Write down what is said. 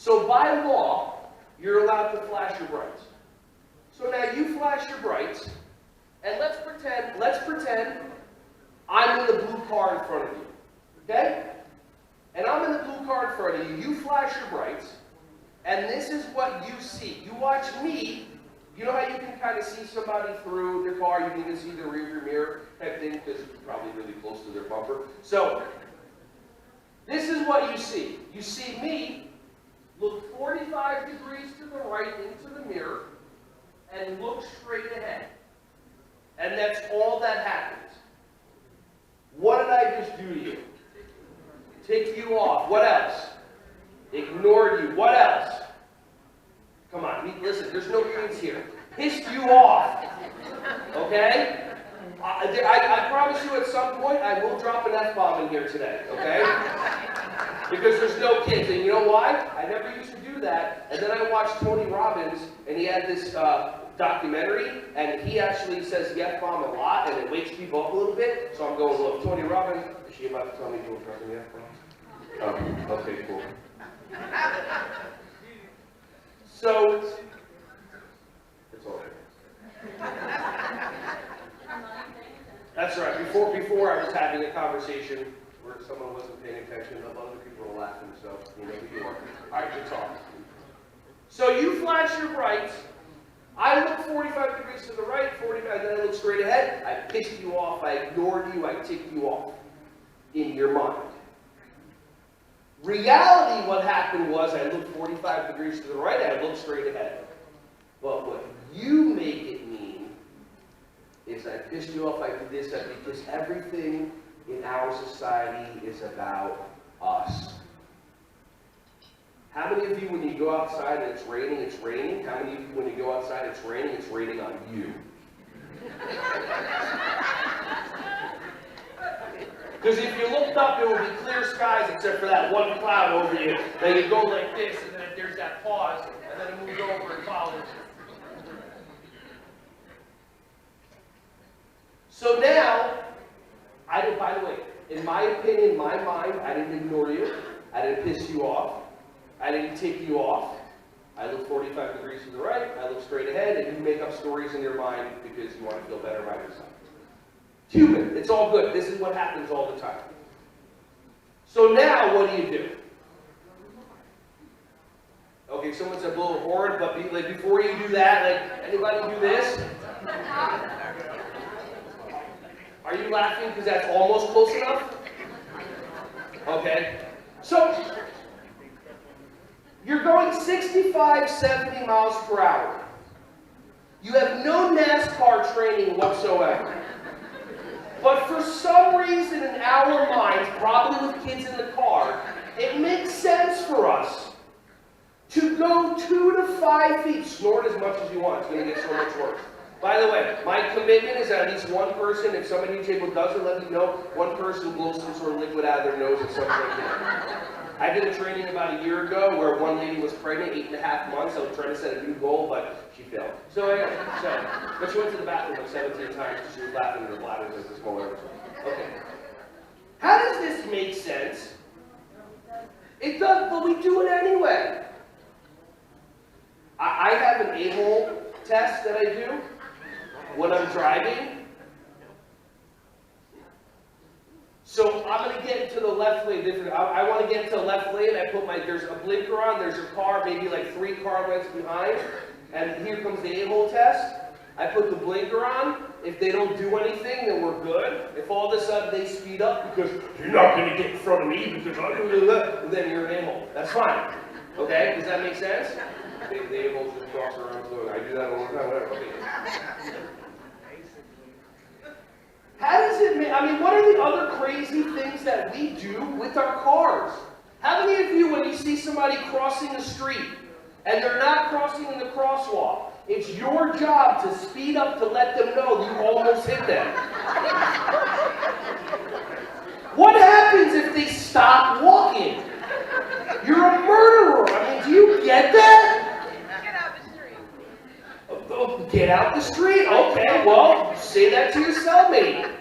So by law, you're allowed to flash your brights. So now you flash your brights, and let's pretend I'm in the blue car in front of you, okay? And I'm in the blue car in front of you, you flash your brights, and this is what you see. You watch me, you know how you can kind of see somebody through their car, you can even see the rearview mirror type thing, because it's probably really close to their bumper. So, this is what you see. You see me look 45 degrees to the right into the mirror, and look straight ahead. And that's all that happens. What did I just do to you? Tick you off. What else? Ignored you. What else? Come on, listen, there's no kids here. Pissed you off. Okay? I promise you at some point I will drop an F-bomb in here today, okay? Because there's no kids. And you know why? I never used to do that. And then I watched Tony Robbins, and he had this documentary, and he actually says the F-bomb a lot, and it wakes people up a little bit. So I'm going, look, Tony Robbins, is she about to tell me to address the F-bomb? Oh, okay, cool. So, it's all right. That's right. Before I was having a conversation where someone wasn't paying attention, other people were laughing, so you know who you are. All right, good talk. So you flash your brights. I look 45 degrees to the right, 45, then I look straight ahead. I pissed you off. I ignored you. I ticked you off in your mind. Reality, what happened was I looked 45 degrees to the right, I looked straight ahead. But what you make it mean is I pissed you off, I did this, because everything in our society is about us. How many of you, when you go outside and it's raining, it's raining? How many of you, when you go outside and it's raining on you? Because if you looked up, it would be clear skies except for that one cloud over you. Then you go like this, and then there's that pause, and then it moves over and follows. So now, by the way, in my opinion, my mind, I didn't ignore you. I didn't piss you off. I didn't tick you off. I look 45 degrees to the right. I look straight ahead, and you make up stories in your mind because you want to feel better about yourself. Human. It's all good. This is what happens all the time. So now, what do? Okay, someone said blow a horn, but before you do that, anybody do this? Are you laughing because that's almost close enough? Okay. So, you're going 65, 70 miles per hour. You have no NASCAR training whatsoever. But for some reason in our minds, probably with kids in the car, it makes sense for us to go 2 to 5 feet. Snort as much as you want. It's going to get so much worse. By the way, my commitment is that at least one person, if somebody table doesn't let me know, one person blows some sort of liquid out of their nose or something like that. I did a training about a year ago where one lady was pregnant, 8.5 months. I was trying to set a new goal, but she failed. So anyway, but she went to the bathroom like 17 times because she was laughing in her bladder as this whole episode. Okay. How does this make sense? It does, but we do it anyway. I have an Ahole test that I do when I'm driving. So I'm going to get into the left lane. I want to get into the left lane. There's a blinker on. There's a car maybe like 3 car lengths behind. And here comes the Ahole test. I put the blinker on. If they don't do anything, then we're good. If all of a sudden they speed up because you're not going to get in front of me because I'm going to do that, then you're an Ahole. That's fine. Okay? Does that make sense? The Aholes just cross around. So I do that all the time. Whatever. Okay. How does it make, what are the other crazy things that we do with our cars? How many of you, when you see somebody crossing the street and they're not crossing in the crosswalk, it's your job to speed up to let them know you almost hit them? What happens if they stop walking? You're a murderer. Do you get that? Get out the street. Okay, well, say that to your cellmate.